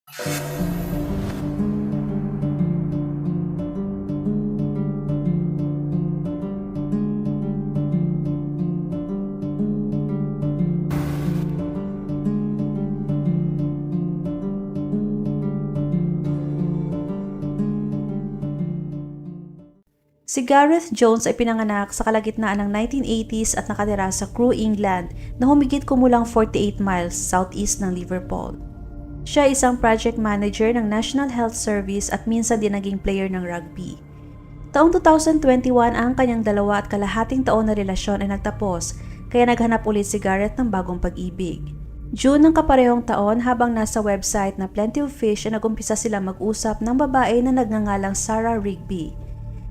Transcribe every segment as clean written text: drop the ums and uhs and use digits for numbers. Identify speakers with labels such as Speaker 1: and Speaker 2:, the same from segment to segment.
Speaker 1: Si Gareth Jones ay pinanganak sa kalagitnaan ng 1980s at nakatira sa Crewe, England na humigit kumulang 48 miles southeast ng Liverpool. Siya ay isang project manager ng National Health Service at minsan din naging player ng rugby. Taong 2021 ang kanyang 2.5 taon na relasyon ay nagtapos, kaya naghanap ulit si Gareth ng bagong pag-ibig. June ng kaparehong taon, habang nasa website na Plenty of Fish ay nagumpisa sila mag-usap ng babae na nagngangalang Sarah Rigby.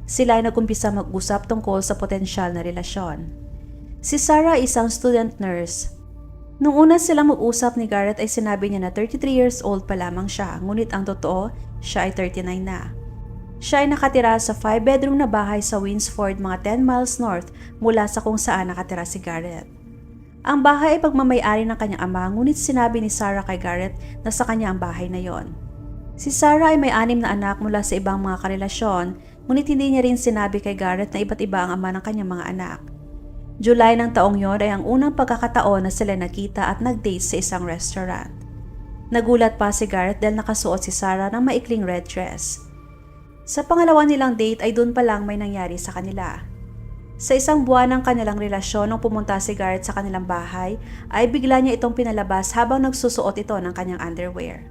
Speaker 1: Sila ay nagumpisa mag-usap tungkol sa potensyal na relasyon. Si Sarah ay isang student nurse. Nung una silang mag-usap ni Gareth ay sinabi niya na 33 years old pa lamang siya, ngunit ang totoo, siya ay 39 na. Siya ay nakatira sa 5-bedroom na bahay sa Winsford, mga 10 miles north mula sa kung saan nakatira si Gareth. Ang bahay ay pagmamayari ng kanyang ama, ngunit sinabi ni Sarah kay Gareth na sa kanya ang bahay na yon. Si Sarah ay may 6 na anak mula sa ibang mga karelasyon, ngunit hindi niya rin sinabi kay Gareth na iba't iba ang ama ng kanyang mga anak. July ng taong yon ay ang unang pagkakataon na sila nakita at nag-date sa isang restaurant. Nagulat pa si Gareth dahil nakasuot si Sarah ng maikling red dress. Sa pangalawa nilang date ay doon pa lang may nangyari sa kanila. Sa isang buwan ng kanilang relasyon nung pumunta si Gareth sa kanilang bahay, ay bigla niya itong pinalabas habang nagsusuot ito ng kanyang underwear.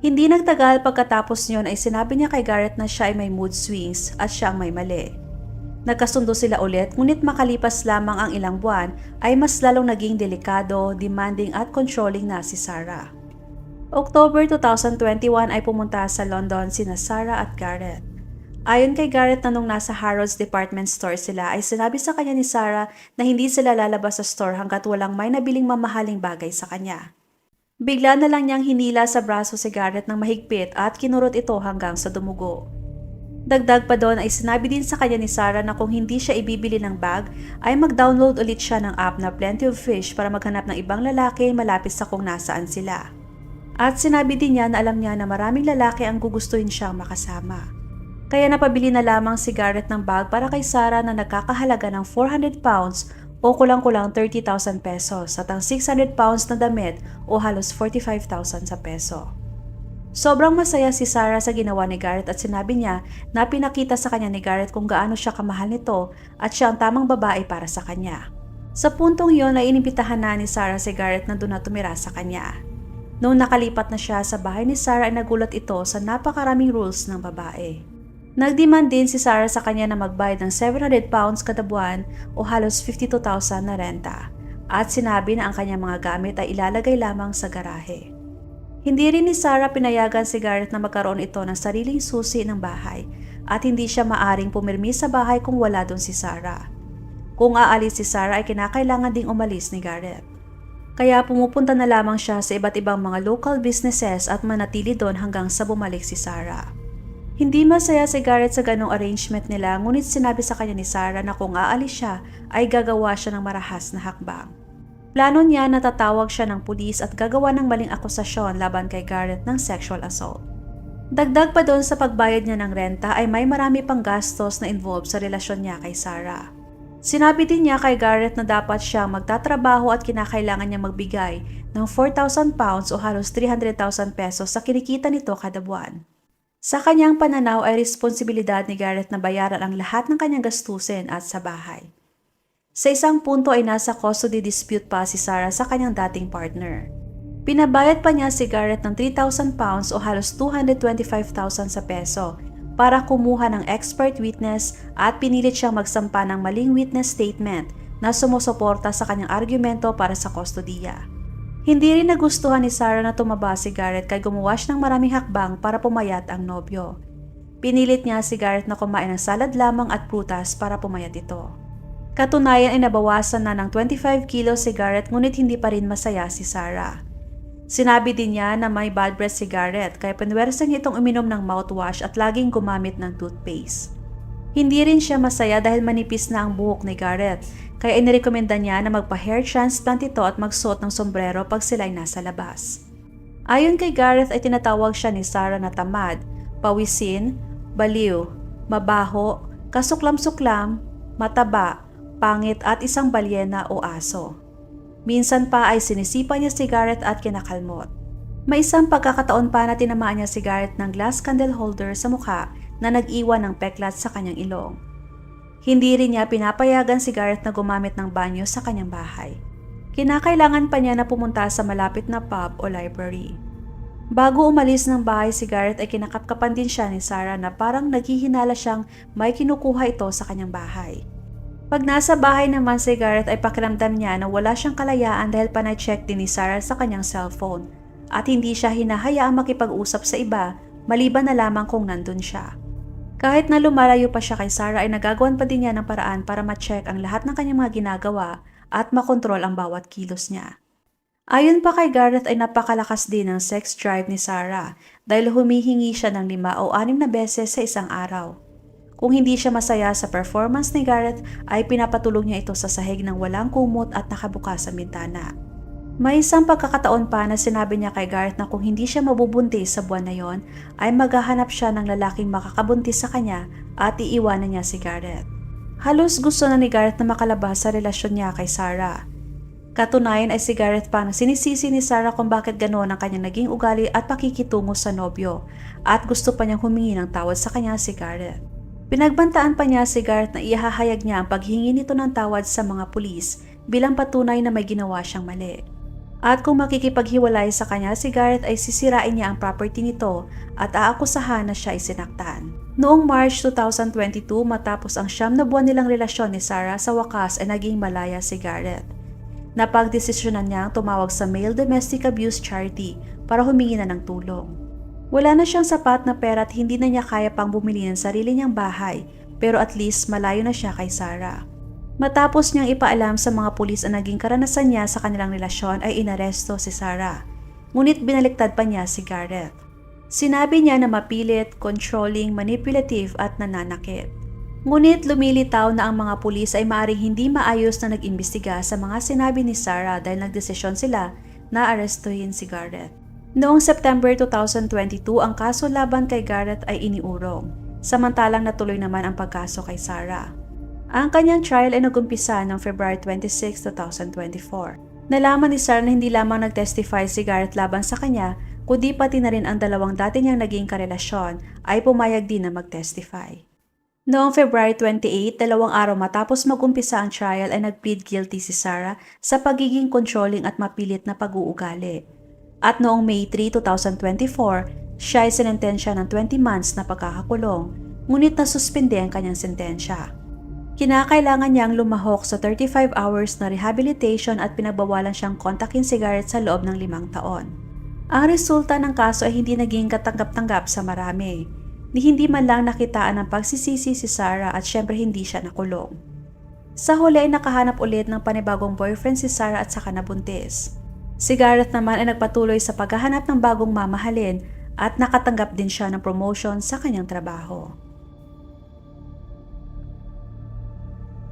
Speaker 1: Hindi nagtagal pagkatapos niyon ay sinabi niya kay Gareth na siya ay may mood swings at siya ang may mali. Nagkasundo sila ulit, ngunit makalipas lamang ang ilang buwan ay mas lalong naging delikado, demanding at controlling na si Sarah. October 2021 ay pumunta sa London sina Sarah at Gareth. Ayon kay Gareth na nung nasa Harrods department store sila ay sinabi sa kanya ni Sarah na hindi sila lalabas sa store hanggat walang may nabiling mamahaling bagay sa kanya. Bigla na lang niyang hinila sa braso si Gareth ng mahigpit at kinurot ito hanggang sa dumugo. Dagdag pa doon ay sinabi din sa kanya ni Sarah na kung hindi siya ibibili ng bag ay mag-download ulit siya ng app na Plenty of Fish para maghanap ng ibang lalaki malapit sa kung nasaan sila. At sinabi din niya na alam niya na maraming lalaki ang gugustuhin siyang makasama. Kaya napabili na lamang si Gareth ng bag para kay Sarah na nagkakahalaga ng 400 pounds o kulang-kulang 30,000 pesos at ang 600 pounds na damit o halos 45,000 sa peso. Sobrang masaya si Sarah sa ginawa ni Gareth at sinabi niya na pinakita sa kanya ni Gareth kung gaano siya kamahal nito at siya ang tamang babae para sa kanya. Sa puntong iyon ay inimbitahan na ni Sarah si Gareth na doon na tumira sa kanya. Noong nakalipat na siya sa bahay ni Sarah ay nagulat ito sa napakaraming rules ng babae. Nagdemand din si Sarah sa kanya na magbayad ng 700 pounds kada buwan o halos 52,000 na renta at sinabi na ang kanyang mga gamit ay ilalagay lamang sa garahe. Hindi rin ni Sarah pinayagan si Gareth na magkaroon ito ng sariling susi ng bahay at hindi siya maaring pumirmi sa bahay kung wala doon si Sarah. Kung aalis si Sarah ay kinakailangan ding umalis ni Gareth. Kaya pumupunta na lamang siya sa iba't ibang mga local businesses at manatili doon hanggang sa bumalik si Sarah. Hindi masaya si Gareth sa ganong arrangement nila, ngunit sinabi sa kanya ni Sarah na kung aalis siya ay gagawa siya ng marahas na hakbang. Plano niya na tatawag siya ng pulis at gagawa ng maling akusasyon laban kay Gareth ng sexual assault. Dagdag pa doon sa pagbayad niya ng renta ay may marami pang gastos na involved sa relasyon niya kay Sarah. Sinabi din niya kay Gareth na dapat siya magtatrabaho at kinakailangan niya magbigay ng 4,000 pounds o halos 300,000 pesos sa kinikita nito kada buwan. Sa kanyang pananaw ay responsibilidad ni Gareth na bayaran ang lahat ng kanyang gastusin at sa bahay. Sa isang punto ay nasa custody dispute pa si Sarah sa kanyang dating partner. Pinabayad pa niya si Gareth ng 3,000 pounds o halos 225,000 sa peso para kumuha ng expert witness at pinilit siyang magsampa ng maling witness statement na sumusuporta sa kanyang argumento para sa kustodiya. Hindi rin nagustuhan ni Sarah na tumaba si Gareth kaya gumawa siya ng maraming hakbang para pumayat ang nobyo. Pinilit niya si Gareth na kumain ng salad lamang at prutas para pumayat ito. Katunayan ay nabawasan na ng 25 kilos si Gareth ngunit hindi pa rin masaya si Sarah. Sinabi din niya na may bad breath si Gareth kaya pinwersa niya itong uminom ng mouthwash at laging gumamit ng toothpaste. Hindi rin siya masaya dahil manipis na ang buhok ni Gareth, kaya inirekomenda niya na magpa-hair transplant ito at magsuot ng sombrero pag sila'y nasa labas. Ayon kay Gareth ay tinatawag siya ni Sarah na tamad, pawisin, baliw, mabaho, kasuklam-suklam, mataba, pangit at isang balyena o aso. Minsan pa ay sinisipa niya si Gareth at kinakalmot. May isang pagkakataon pa na tinamaan niya si Gareth ng glass candle holder sa mukha na nag-iwan ng peklat sa kanyang ilong. Hindi rin niya pinapayagan si Gareth na gumamit ng banyo sa kanyang bahay. Kinakailangan pa niya na pumunta sa malapit na pub o library. Bago umalis ng bahay si Gareth ay kinakapkapan din siya ni Sarah na parang naghihinala siyang may kinukuha ito sa kanyang bahay. Pag nasa bahay naman si Gareth ay pakiramdam niya na wala siyang kalayaan dahil panay-check din ni Sarah sa kanyang cellphone at hindi siya hinahayaang makipag-usap sa iba maliban na lamang kung nandun siya. Kahit na lumalayo pa siya kay Sarah ay nagagawan pa din niya ng paraan para ma-check ang lahat ng kanyang mga ginagawa at makontrol ang bawat kilos niya. Ayon pa kay Gareth ay napakalakas din ng sex drive ni Sarah dahil humihingi siya ng 5 o 6 na beses sa isang araw. Kung hindi siya masaya sa performance ni Gareth ay pinapatulog niya ito sa sahig ng walang kumot at nakabukas ang bintana. May isang pagkakataon pa na sinabi niya kay Gareth na kung hindi siya mabubuntis sa buwan na yon ay maghahanap siya ng lalaking makakabuntis sa kanya at iiwanan niya si Gareth. Halos gusto na ni Gareth na makalabas sa relasyon niya kay Sarah. Katunayan ay si Gareth pa na sinisisi ni Sarah kung bakit ganoon ang kanyang naging ugali at pakikitungo sa nobyo at gusto pa niyang humingi ng tawad sa kanya si Gareth. Pinagbantaan pa niya si Gareth na ihahayag niya ang paghingi nito ng tawad sa mga pulis bilang patunay na may ginawa siyang mali. At kung makikipaghiwalay sa kanya si Gareth ay sisirain niya ang property nito at aakusahan na siya ay sinaktan. Noong March 2022 matapos ang 9 na buwan nilang relasyon ni Sarah sa wakas ay naging malaya si Gareth. Napagdesisyonan niyang tumawag sa Male Domestic Abuse Charity para humingi na ng tulong. Wala na siyang sapat na pera at hindi na niya kaya pang bumili ng sarili niyang bahay pero at least malayo na siya kay Sarah. Matapos niyang ipaalam sa mga pulis ang naging karanasan niya sa kanilang relasyon ay inaresto si Sarah. Ngunit binaliktad pa niya si Gareth. Sinabi niya na mapilit, controlling, manipulative at nananakit. Ngunit lumilitaw na ang mga pulis ay maaaring hindi maayos na nag-imbestiga sa mga sinabi ni Sarah dahil nagdesisyon sila na arestuhin si Gareth. Noong September 2022 ang kaso laban kay Gareth ay iniurong, samantalang natuloy naman ang pagkaso kay Sarah. Ang kanyang trial ay nagumpisa noong February 26, 2024. Nalaman ni Sarah na hindi lamang nag-testify si Gareth laban sa kanya, kundi pati na rin ang dalawang dati niyang naging karelasyon ay pumayag din na mag-testify. Noong February 28, 2 araw matapos magumpisa ang trial ay nag-plead guilty si Sarah sa pagiging controlling at mapilit na pag-uugali. At noong May 3, 2024, siya ay sinentensya ng 20 months na pagkakakulong, ngunit nasuspinde ang kanyang sentensya. Kinakailangan niyang lumahok sa 35 hours na rehabilitation at pinagbawalan siyang kontakin si Gareth sa loob ng 5 taon. Ang resulta ng kaso ay hindi naging katanggap-tanggap sa marami. Hindi man lang nakitaan ng pagsisisi si Sarah at syempre hindi siya nakulong. Sa huli ay nakahanap ulit ng panibagong boyfriend si Sarah at saka nabuntis. Si Gareth naman ay nagpatuloy sa paghahanap ng bagong mamahalin at nakatanggap din siya ng promotion sa kanyang trabaho.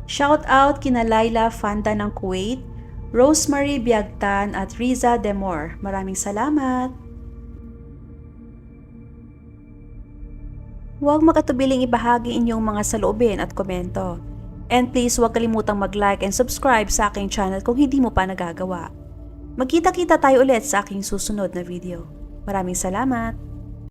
Speaker 1: Shout out kina Laila Fanda ng Kuwait, Rosemary Biagtan at Riza Demor. Maraming salamat! Huwag makatubiling ibahagi inyong mga saloobin at komento. And please huwag kalimutang mag-like and subscribe sa aking channel kung hindi mo pa nagagawa. Magkita-kita tayo ulit sa aking susunod na video. Maraming salamat!